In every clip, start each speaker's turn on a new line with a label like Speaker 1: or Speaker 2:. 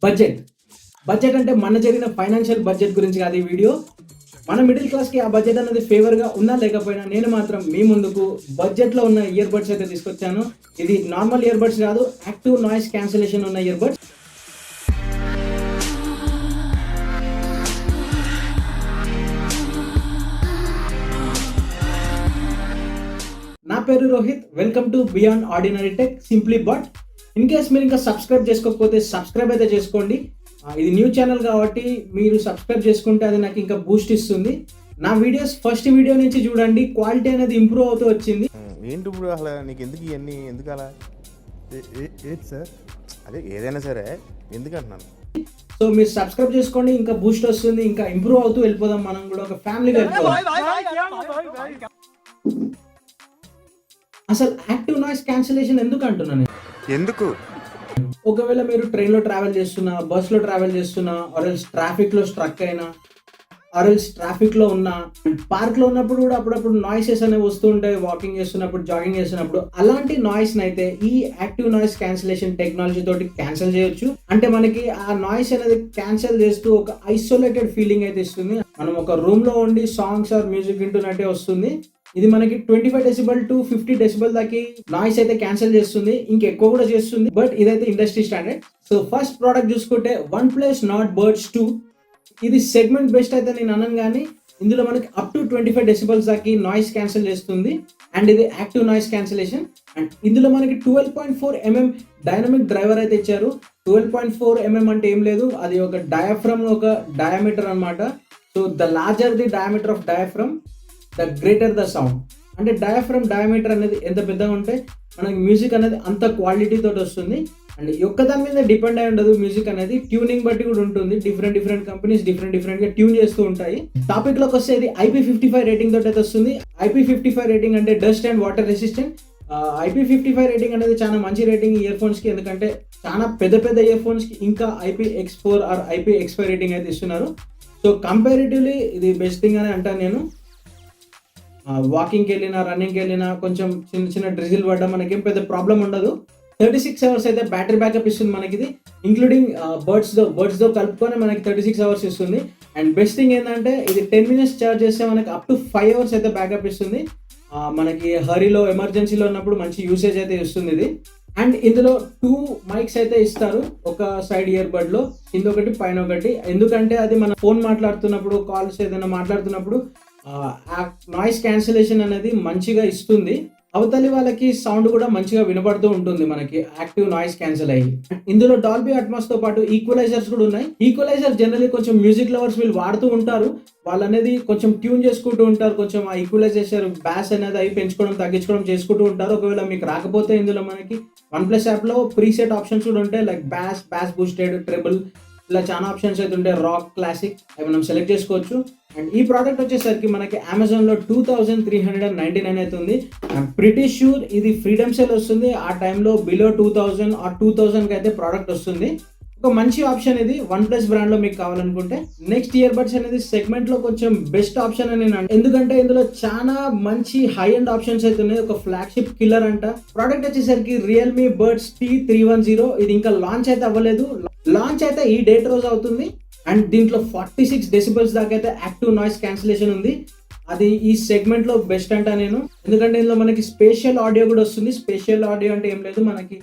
Speaker 1: Budget budget అంటే మన జరిగిన ఫైనాన్షియల్ బడ్జెట్ గురించి కాదు ఈ వీడియో. మన మిడిల్ క్లాస్కి ఆ బడ్జెట్ అనేది ఫేవర్గా ఉన్నా లేకపోయినా నేను మాత్రం మీ ముందుకు బడ్జెట్లో ఉన్న ఇయర్ బడ్స్ అయితే తీసుకొచ్చాను. ఇది నార్మల్ ఇయర్ బడ్స్ కాదు, యాక్టివ్ నాయిస్ క్యాన్సిలేషన్ ఉన్న ఇయర్ బడ్స్. నా పేరు Rohit, welcome to beyond ordinary tech simply but. In case మీరు ఇంకా సబ్స్క్రైబ్ చేసుకోకపోతే సబ్స్క్రైబ్ అయితే చేసుకోండి. ఇది న్యూ ఛానల్ కాబట్టి మీరు సబ్స్క్రైబ్ చేసుకుంటే అది నాకు ఇంకా బూస్ట్ ఇస్తుంది. నా వీడియోస్ ఫస్ట్ వీడియో నుంచి చూడండి, క్వాలిటీ అనేది ఇంప్రూవ్ అవుతూ వచ్చింది.
Speaker 2: ఏంటి ఇప్పుడు అసలు నీకు ఎందుకు ఇవన్నీ ఎందుకు అలా ఏంటి సార్? అదే ఏదైనా సరే ఎందుకు అంటున్నాను.
Speaker 1: సో మీరు సబ్స్క్రైబ్ చేసుకోండి, ఇంకా బూస్ట్ వస్తుంది, ఇంకా ఇంప్రూవ్ అవుతూ వెళ్ళిపోదాం. మనం కూడా ఒక ఫ్యామిలీగా వెళ్ళిపోదాం. అసలు యాక్టివ్ నాయిస్ క్యాన్సిలేషన్ ఎందుకు అంటున్నాను?
Speaker 2: ఎందుకు?
Speaker 1: ఒకవేళ మీరు ట్రైన్లో ట్రావెల్ చేస్తున్నా, బస్లో ట్రావెల్ చేస్తున్నా, ఆర్ఎల్స్ ట్రాఫిక్లో స్ట్రక్ అయినా, ఆర్ఎల్స్ ట్రాఫిక్లో ఉన్నా, పార్క్లో ఉన్నప్పుడు కూడా అప్పుడప్పుడు నాయిసెస్ అనేవి వస్తూ ఉంటాయి. వాకింగ్ చేస్తున్నప్పుడు, జాగింగ్ చేస్తున్నప్పుడు అలాంటి నాయిస్ని అయితే ఈ యాక్టివ్ నాయిస్ క్యాన్సిలేషన్ టెక్నాలజీ తోటి క్యాన్సిల్ చేయొచ్చు. అంటే మనకి ఆ నాయిస్ అనేది క్యాన్సిల్ చేస్తూ ఒక ఐసోలేటెడ్ ఫీలింగ్ అయితే ఇస్తుంది. మనం ఒక రూమ్లో ఉండి సాంగ్స్ ఆర్ మ్యూజిక్ వింటున్నట్టే వస్తుంది. ఇది మనకి 25 డెసిబల్ టు 50 డెసిబల్ దాకా నాయిస్ అయితే క్యాన్సిల్ చేస్తుంది, ఇంకెక్కువ కూడా చేస్తుంది. బట్ ఇదైతే industry standard. So first product చూసుకుంటే OnePlus Nord Buds 2. ఇది సెగ్మెంట్ బెస్ట్ అయితే నేను అనను, కానీ ఇందులో మనకి అప్ టు 25 డెసిబల్స్ దాకా నాయిస్ క్యాన్సిల్ చేస్తుంది. అండ్ ఇది యాక్టివ్ నాయిస్ క్యాన్సిలేషన్. అండ్ ఇందులో మనకి 12.4 mm డైనమిక్ డ్రైవర్ అయితే ఇచ్చారు. 12.4 mm అంటే ఏం లేదు, అది ఒక డయాఫ్రమ్ ఒక డయామీటర్ అనమాట. So the larger the diameter of diaphragm, the greater the sound. అంటే డయాఫ్రమ్ డయామీటర్ అనేది ఎంత పెద్దగా ఉంటే మనకి మ్యూజిక్ అనేది అంత క్వాలిటీ తోటి వస్తుంది. అండ్ ఒక్క దాని మీద డిపెండ్ అయి ఉండదు. మ్యూజిక్ అనేది ట్యూనింగ్ బట్టి కూడా ఉంటుంది. డిఫరెంట్ కంపెనీస్ డిఫరెంట్ గా ట్యూన్ చేస్తూ ఉంటాయి. టాపిక్ లోకి వస్తే ఇది IP55 రేటింగ్ తోటి అయితే వస్తుంది. IP55 రేటింగ్ అంటే dust and water resistant. IP55 rating అనేది చాలా మంచి రేటింగ్ ఇయర్ ఫోన్స్ కి, ఎందుకంటే చాలా పెద్ద ఇయర్ ఫోన్స్ కి ఇంకా IPX4 ఆర్ IPX5 రేటింగ్ అయితే ఇస్తున్నారు. సో కంపారిటివ్లీ ఇది బెస్ట్ థింగ్ అని అంటాను నేను. వాకింగ్కి వెళ్ళినా, రన్నింగ్కి వెళ్ళినా, కొంచెం చిన్న డ్రిజిల్ పడ్డా మనకేం పెద్ద ప్రాబ్లం ఉండదు. 36 అవర్స్ అయితే బ్యాటరీ బ్యాకప్ ఇస్తుంది మనకి ఇది, ఇంక్లూడింగ్ బర్డ్స్తో కలుపుకొని మనకి 36 అవర్స్ ఇస్తుంది. అండ్ బెస్ట్ థింగ్ ఏంటంటే ఇది 10 minutes ఛార్జ్ చేస్తే మనకి అప్ టు 5 hours అయితే బ్యాకప్ ఇస్తుంది. మనకి హరీలో, ఎమర్జెన్సీలో ఉన్నప్పుడు మంచి యూసేజ్ అయితే ఇస్తుంది ఇది. అండ్ ఇందులో 2 మైక్స్ అయితే ఇస్తారు, ఒక సైడ్ ఇయర్ బడ్ లో, కింద ఒకటి పైన ఒకటి. ఎందుకంటే అది మన ఫోన్ మాట్లాడుతున్నప్పుడు, కాల్స్ ఏదైనా మాట్లాడుతున్నప్పుడు నాయిస్ క్యాన్సిలేషన్ అనేది మంచిగా ఇస్తుంది. అవతలి వాళ్ళకి సౌండ్ కూడా మంచిగా వినపడుతూ ఉంటుంది మనకి యాక్టివ్ నాయిస్ క్యాన్సిల్ అయ్యి. ఇందులో డాల్బీ అట్మాస్ తో పాటు ఈక్వలైజర్స్ కూడా ఉన్నాయి. ఈక్వలైజర్ జనరల్లీ కొంచెం మ్యూజిక్ లవర్స్ వీళ్ళు వాడుతూ ఉంటారు. వాళ్ళు అనేది కొంచెం ట్యూన్ చేసుకుంటూ ఉంటారు. కొంచెం ఆ ఈక్వలైజేషన్ బ్యాస్ అనేది అవి పెంచుకోవడం తగ్గించుకోవడం చేసుకుంటూ ఉంటారు. ఒకవేళ మీకు రాకపోతే ఇందులో మనకి OnePlus యాప్ లో ప్రీసెట్ ఆప్షన్స్ కూడా ఉంటాయి. లైక్ బ్యాస్ బూస్టెడ్, ట్రిబుల్, ఇలా చాలా ఆప్షన్స్ అయితే ఉంటాయి. రాక్, క్లాసిక్ అవి మనం సెలెక్ట్ చేసుకోవచ్చు. అండ్ ఈ ప్రోడక్ట్ వచ్చేసరికి మనకి అమెజాన్లో 2399 అయితే ఉంది. ఐఎమ్ ప్రిటీ షూర్ ఇది ఫ్రీడమ్ సేల్ వస్తుంది. ఆ టైంలో బిలో 2000 ఆర్ 2000కి అయితే ప్రోడక్ట్ వస్తుంది. ఒక మంచి ఆప్షన్ ఇది OnePlus బ్రాండ్ లో మీకు కావాలనుకుంటే. నెక్స్ట్ ఇయర్ బడ్స్ అనేది సెగ్మెంట్ లో కొంచెం బెస్ట్ ఆప్షన్ అని నేను, ఎందుకంటే ఇందులో చాలా మంచి హై ఎండ్ ఆప్షన్స్ అయితే ఉన్నాయి. ఒక ఫ్లాగ్షిప్ కిల్లర్ అంట. ప్రోడక్ట్ వచ్చేసరికి Realme Buds T310. ఇది ఇంకా లాంచ్ అయితే అవ్వలేదు. లాంచ్ అయితే ఈ డేట్ రోజు అవుతుంది. అండ్ దీంట్లో 46 డెసిబల్స్ దాకా అయితే యాక్టివ్ నాయిస్ క్యాన్సిలేషన్ ఉంది. అది ఈ సెగ్మెంట్ లో బెస్ట్ అంట నేను, ఎందుకంటే ఇందులో మనకి స్పేషియల్ ఆడియో కూడా వస్తుంది. స్పేషియల్ ఆడియో అంటే ఏం లేదు, మనకి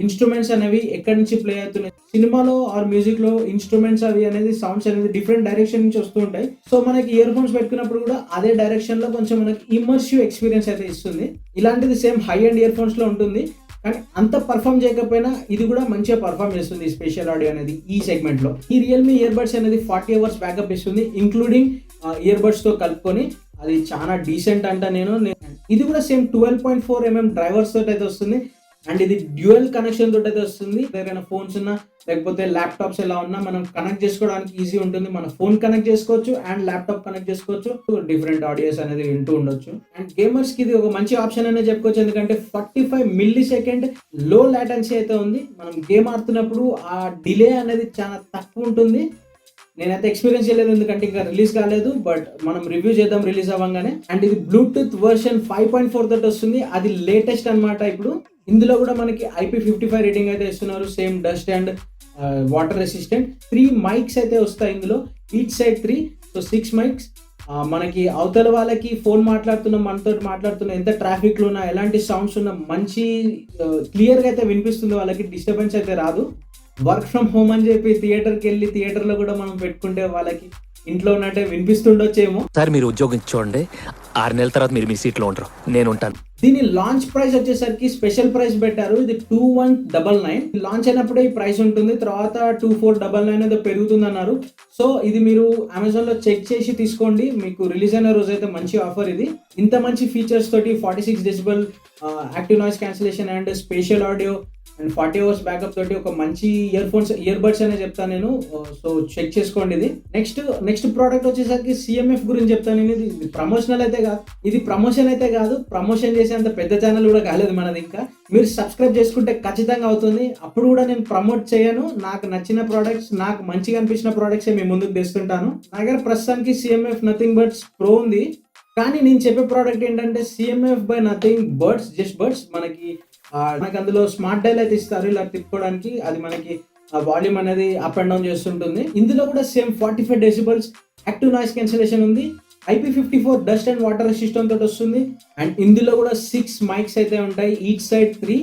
Speaker 1: ఇన్స్ట్రుమెంట్స్ అనేవి ఎక్కడి నుంచి ప్లే అవుతున్నాయి, సినిమాలో ఆర్ మ్యూజిక్ లో ఇన్స్ట్రుమెంట్స్ అవి అనేది సౌండ్స్ అనేది డిఫరెంట్ డైరెక్షన్ నుంచి వస్తూ ఉంటాయి. సో మనకి ఇయర్ ఫోన్స్ పెట్టుకున్నప్పుడు కూడా అదే డైరెక్షన్ లో కొంచెం మనకి ఇమర్సివ్ ఎక్స్పీరియన్స్ అయితే ఇస్తుంది. ఇలాంటిది same high and ear phones లో ఉంటుంది, కానీ అంత పర్ఫామ్ చేయకపోయినా ఇది కూడా మంచిగా పర్ఫామ్ చేస్తుంది స్పెషల్ ఆడియో అనేది ఈ సెగ్మెంట్ లో. ఈ రియల్మీ ఇయర్ బడ్స్ అనేది 40 hours బ్యాకప్ ఇస్తుంది, ఇంక్లూడింగ్ ఇయర్ బడ్స్ తో కలుపుకొని. అది చాలా డీసెంట్ అంట నేను. ఇది కూడా సేమ్ 12.4 mm డ్రైవర్స్ తోటి అయితే వస్తుంది. అండ్ ఇది డ్యూయల్ కనెక్షన్ తోటి అయితే వస్తుంది. ఏదైనా ఫోన్స్ ఉన్నా లేకపోతే ల్యాప్టాప్స్ ఎలా ఉన్నా మనం కనెక్ట్ చేసుకోవడానికి ఈజీ ఉంటుంది. మన ఫోన్ కనెక్ట్ చేసుకోవచ్చు అండ్ ల్యాప్టాప్ కనెక్ట్ చేసుకోవచ్చు. డిఫరెంట్ ఆడియోస్ అనేది వింటూ ఉండొచ్చు. అండ్ గేమర్స్ కి ఇది ఒక మంచి ఆప్షన్ అనే చెప్పుకోవచ్చు, ఎందుకంటే 45 millisecond లో లాటెన్సీ అయితే ఉంది. మనం గేమ్ ఆడుతున్నప్పుడు ఆ డిలే అనేది చాలా తక్కువ ఉంటుంది. నేనైతే ఎక్స్పీరియన్స్ చేయలేదు, ఎందుకంటే ఇంకా రిలీజ్ కాలేదు. బట్ మనం రివ్యూ చేద్దాం రిలీజ్ అవ్వగానే. అండ్ ఇది బ్లూటూత్ వర్షన్ 5.4 తోటి వస్తుంది. అది లేటెస్ట్ అనమాట ఇప్పుడు. ఇందులో కూడా మనకి IP55 రేటింగ్ అయితే ఇస్తున్నారు, same dust and water resistant. 3 mics అయితే వస్తాయి ఇందులో, ఈచ్ సైడ్ 3, సో 6 మైక్స్. మనకి అవతల వాళ్ళకి ఫోన్ మాట్లాడుతున్నా, మనతో మాట్లాడుతున్నా, ఎంత ట్రాఫిక్లో ఉన్నా, ఎలాంటి సౌండ్స్ ఉన్నా మంచి క్లియర్గా అయితే వినిపిస్తుంది, వాళ్ళకి డిస్టర్బెన్స్ అయితే రాదు. వర్క్ ఫ్రమ్ హోమ్ అని చెప్పి థియేటర్కి వెళ్ళి థియేటర్లో కూడా మనం పెట్టుకుంటే వాళ్ళకి ఇంట్లో ఉన్నట్టే వినిపిస్తుండొచ్చేమో.
Speaker 3: సార్ మీరు ఉద్యోగం చూడండి, 6 నెలల తర్వాత మీరు మీ సీట్లో ఉంటారు, నేను ఉంటాను.
Speaker 1: దీని లాంచ్ ప్రైస్ వచ్చేసరికి స్పెషల్ ప్రైస్ పెట్టారు, ఇది 2199. లాంచ్ అయినప్పుడే ఈ ప్రైస్ ఉంటుంది, తర్వాత 2499 ఏదో పెరుగుతుంది అన్నారు. సో ఇది మీరు అమెజాన్ లో చెక్ చేసి తీసుకోండి, మీకు రిలీజ్ అయిన రోజు అయితే మంచి ఆఫర్ ఇది. ఇంత మంచి ఫీచర్స్ తోటి 46 decibel active noise cancellation and spatial audio and 40 hours backup తోటి ఒక మంచి ఇయర్ బడ్స్ అనే చెప్తాను నేను. సో చెక్ చేసుకోండి ఇది. నెక్స్ట్ ప్రోడక్ట్ వచ్చేసరికి CMF గురించి చెప్తాను నేను. ఇది ప్రమోషనల్ అయితే కాదు, ఇది ప్రమోషన్ అయితే కాదు, ప్రమోషన్ చేసేంత పెద్ద ఛానల్ కూడా కాలేదు మనది. ఇంకా మీరు సబ్స్క్రైబ్ చేసుకుంటే ఖచ్చితంగా అవుతుంది. అప్పుడు కూడా నేను ప్రమోట్ చేయను, నాకు నచ్చిన ప్రోడక్ట్స్, నాకు మంచిగా అనిపించిన ప్రోడక్ట్స్ మీ ముందుకు తెస్తుంటాను. నా దగ్గర ప్రస్తుతానికి CMF నథింగ్ బడ్స్ ప్రో ఉంది, కానీ నేను చెప్పే ప్రోడక్ట్ ఏంటంటే CMF by nothing buds, just buds. మనకి అందులో స్మార్ట్ డైల్ అయితే ఇస్తారు, ఇలా తిప్పుకోవడానికి. అది మనకి వాల్యూమ్ అనేది అప్ అండ్ డౌన్ చేస్తుంటుంది. ఇందులో కూడా same 45 decibels active noise cancellation ఉంది, IP54 dust and water resistant తోటి వస్తుంది. అండ్ ఇందులో కూడా 6 మైక్స్ అయితే ఉంటాయి, ఈచ్ సైడ్ 3.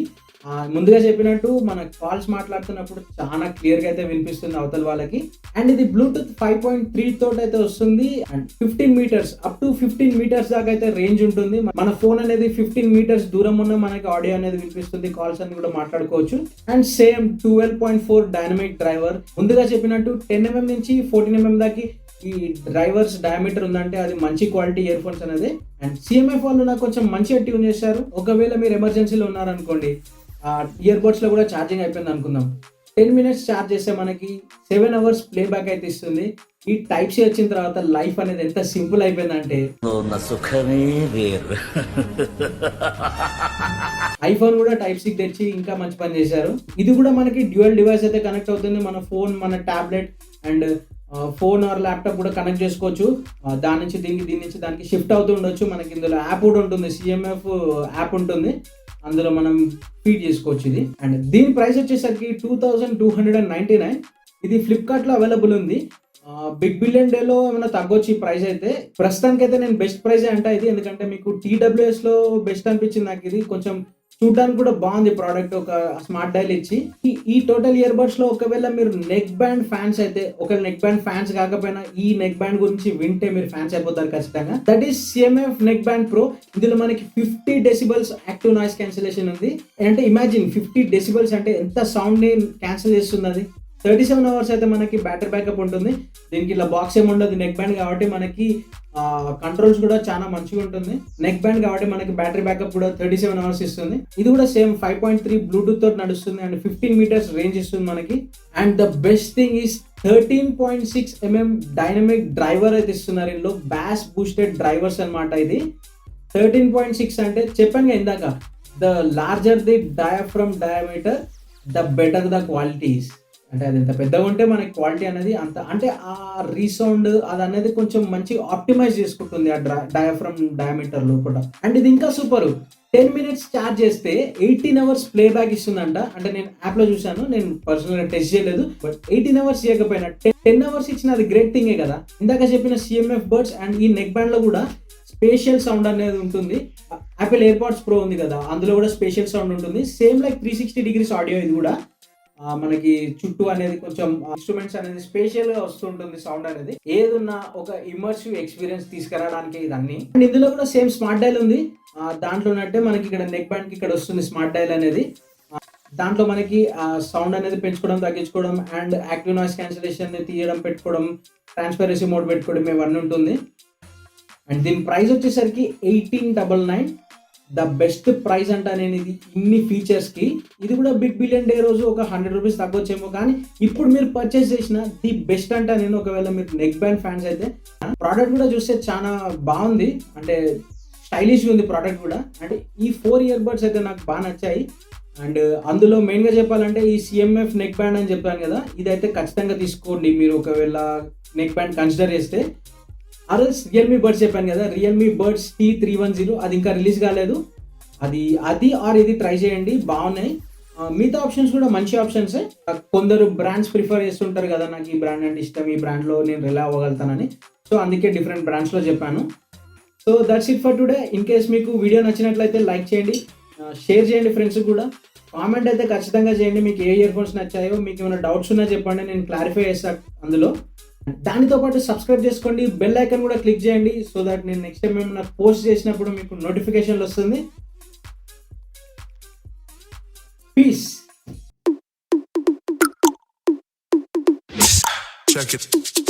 Speaker 1: ముందుగా చెప్పినట్టు మన కాల్స్ మాట్లాడుతున్నప్పుడు చాలా క్లియర్ గా అయితే వినిపిస్తుంది అవతల వాళ్ళకి. అండ్ ఇది బ్లూటూత్ 5.3 తోటి అయితే వస్తుంది. And 15 metres, up to 15 metres దాకా అయితే రేంజ్ ఉంటుంది. మన ఫోన్ అనేది 15 మీటర్స్ దూరం ఉన్న మనకి ఆడియో అనేది వినిపిస్తుంది, కాల్స్ అన్ని కూడా మాట్లాడుకోవచ్చు. And same 12.4 dynamic driver. ముందుగా చెప్పినట్టు 10mm నుంచి 14mm దాకా ఈ డ్రైవర్స్ డయామీటర్ ఉందంటే అది మంచి క్వాలిటీ ఇయర్ ఫోన్స్ అనేది. అండ్ CMF వాళ్ళు నాకు కొంచెం మంచిగా ట్యూన్ చేశారు. ఒకవేళ మీరు ఎమర్జెన్సీలో ఉన్నారనుకోండి, ఇయర్ బడ్స్ లో కూడా ఛార్జింగ్ అయిపోయింది అనుకుందాం, 10 minutes ఛార్జ్ చేస్తే మనకి 7 hours ప్లే బ్యాక్ అయితే ఇస్తుంది. ఈ టైప్ సి వచ్చిన తర్వాత లైఫ్ అనేది ఎంత సింపుల్ అయిపోయిందంటే, ఐఫోన్ కూడా టైప్ సి తెచ్చి ఇంకా మంచి పని చేశారు. ఇది కూడా మనకి డ్యూయల్ డివైస్ అయితే కనెక్ట్ అవుతుంది, మన ఫోన్, మన tablet and phone are laptop కూడా కనెక్ట్ చేసుకోవచ్చు. దాని నుంచి దానికి షిఫ్ట్ అవుతూ ఉండొచ్చు. మనకి ఇందులో యాప్ కూడా ఉంటుంది, CMF యాప్ ఉంటుంది, అందులో మనం ఫీడ్ చేసుకోవచ్చు ఇది. అండ్ దీని ప్రైస్ వచ్చేసరికి 2299. ఇది ఫ్లిప్కార్ట్ లో అవైలబుల్ ఉంది. బిగ్ బిలియన్ డే లో ఏమైనా తగ్గొచ్చు ఈ ప్రైస్ అయితే. ప్రస్తుతానికి అయితే నేను బెస్ట్ ప్రైస్ అంట ఇది, ఎందుకంటే మీకు TWS లో బెస్ట్ అనిపించింది నాకు. ఇది కొంచెం చూడడానికి కూడా బాగుంది ప్రోడక్ట్, ఒక స్మార్ట్ డైల్ ఇచ్చి. ఈ టోటల్ ఇయర్ బడ్స్ లో ఒకవేళ మీరు నెక్ బ్యాండ్ ఫ్యాన్స్ అయితే, ఒకవేళ నెక్ బ్యాండ్ ఫ్యాన్స్ కాకపోయినా ఈ నెక్ బ్యాండ్ గురించి వింటే మీరు ఫ్యాన్స్ అయిపోతారు ఖచ్చితంగా. That is CMF neck band pro. ఇందులో మనకి 50 డెసిబెల్స్ యాక్టివ్ నాయిస్ క్యాన్సిలేషన్ ఉంది. అంటే ఇమాజిన్ 50 డెసిబెల్స్ అంటే ఎంత సౌండ్ ని క్యాన్సిల్ చేస్తుంది అది. 37 hours అయితే మనకి బ్యాటరీ బ్యాకప్ ఉంటుంది. దీనికి ఇలా బాక్స్ ఏమి ఉండదు, నెక్ బ్యాండ్ కాబట్టి మనకి కంట్రోల్స్ కూడా చాలా మంచిగా ఉంటుంది. నెక్ బ్యాండ్ కాబట్టి మనకి బ్యాటరీ బ్యాకప్ కూడా 37 hours ఇస్తుంది. ఇది కూడా సేమ్ 5.3 బ్లూటూత్ తోటి నడుస్తుంది అండ్ 15 meters రేంజ్ ఇస్తుంది మనకి. And the best thing is 13.6mm dynamic driver అయితే ఇస్తున్నారు. ఇందులో బ్యాస్ బూస్టెడ్ డ్రైవర్స్ అనమాట. ఇది 13.6 అంటే చెప్పాను ఇందాక, the larger the diaphragm diameter the better the qualities. అంటే అది ఎంత పెద్దగా ఉంటే మనకి క్వాలిటీ అనేది అంత, అంటే ఆ రీసౌండ్ అది అనేది కొంచెం మంచి ఆప్టిమైజ్ చేసుకుంటుంది ఆ డయాఫ్రమ్ డయామీటర్ లో కూడా. అండ్ ఇది ఇంకా సూపర్, 10 minutes ఛార్జ్ చేస్తే 18 hours ప్లే బ్యాక్ ఇస్తుందంట. అంటే నేను యాప్ లో చూసాను, నేను పర్సనల్ గా టెస్ట్ చేయలేదు, బట్ 18 hours ఇవ్వకపోయినా 10 hours ఇచ్చిన అది గ్రేట్ థింగే కదా. ఇందాక చెప్పిన CMF బడ్స్ అండ్ ఈ నెక్ బ్యాండ్ లో కూడా స్పేషియల్ సౌండ్ అనేది ఉంటుంది. యాపిల్ ఎయిర్పాడ్స్ ప్రో ఉంది కదా, అందులో కూడా స్పేషియల్ సౌండ్ ఉంటుంది. Same like 360 degrees audio. ఇది కూడా మనకి చుట్టూ అనేది కొంచెం ఇన్స్ట్రుమెంట్స్ అనేది స్పేషియల్ గా వస్తుంటుంది సౌండ్ అనేది. ఏదున్నా ఒక ఇమర్సివ్ ఎక్స్పీరియన్స్ తీసుకురావడానికి ఇదన్నీ. అండ్ ఇందులో కూడా సేమ్ స్మార్ట్ డైల్ ఉంది. దాంట్లో ఉన్నట్టే మనకి ఇక్కడ నెక్ బ్యాండ్ కి ఇక్కడ వస్తుంది స్మార్ట్ డైల్ అనేది. దాంట్లో మనకి సౌండ్ అనేది పెంచుకోవడం, తగ్గించుకోవడం అండ్ యాక్టివ్ నాయిస్ క్యాన్సిలేషన్ తీయడం, పెట్టుకోవడం, ట్రాన్స్పరెన్సీ మోడ్ పెట్టుకోవడం ఇవన్నీ ఉంటుంది. అండ్ దీని ప్రైస్ వచ్చేసరికి 1899. ద బెస్ట్ ప్రైస్ అంట నేను ఇది ఇన్ని ఫీచర్స్ కి. ఇది కూడా బిగ్ బిలియన్ డే రోజు ఒక 100 rupees తగ్గొచ్చేమో, కానీ ఇప్పుడు మీరు పర్చేస్ చేసిన ది బెస్ట్ అంట నేను. ఒకవేళ మీరు నెక్ బ్యాండ్ ఫ్యాన్స్ అయితే, ప్రోడక్ట్ కూడా చూస్తే చాలా బాగుంది, అంటే స్టైలిష్ ఉంది ప్రోడక్ట్ కూడా. అంటే ఈ 4 earbuds అయితే నాకు బాగా నచ్చాయి. అండ్ అందులో మెయిన్ గా చెప్పాలంటే ఈ CMF నెక్ బ్యాండ్ అని చెప్పాను కదా, ఇదైతే ఖచ్చితంగా తీసుకోండి మీరు ఒకవేళ నెక్ బ్యాండ్ కన్సిడర్ చేస్తే. అదే రియల్మీ బడ్స్ చెప్పాను కదా, రియల్మీ బడ్స్ T310 అది ఇంకా రిలీజ్ కాలేదు. అది ఆర్ ఇది ట్రై చేయండి, బాగున్నాయి. మిగతా ఆప్షన్స్ కూడా మంచి ఆప్షన్సే. కొందరు బ్రాండ్స్ ప్రిఫర్ చేస్తుంటారు కదా, నాకు ఈ బ్రాండ్ అంటే ఇష్టం, ఈ బ్రాండ్లో నేను రిలై అవ్వగలుగుతానని. సో అందుకే డిఫరెంట్ బ్రాండ్స్లో చెప్పాను. So that's it for today. In case మీకు వీడియో నచ్చినట్లయితే లైక్ చేయండి, షేర్ చేయండి ఫ్రెండ్స్కి కూడా. కామెంట్ అయితే ఖచ్చితంగా చేయండి, మీకు ఏ ఇయర్ ఫోన్స్ నచ్చాయో, మీకు ఏమైనా డౌట్స్ ఉన్నా చెప్పండి, నేను క్లారిఫై చేస్తాను అందులో. దానితో పాటు సబ్స్క్రైబ్ చేసుకోండి, బెల్ ఐకాన్ కూడా క్లిక్ చేయండి, సో దట్ నేను నెక్స్ట్ టైం ఏమైనా పోస్ట్ చేసినప్పుడు మీకు నోటిఫికేషన్లు వస్తుంది. పీస్.
Speaker 4: Check it.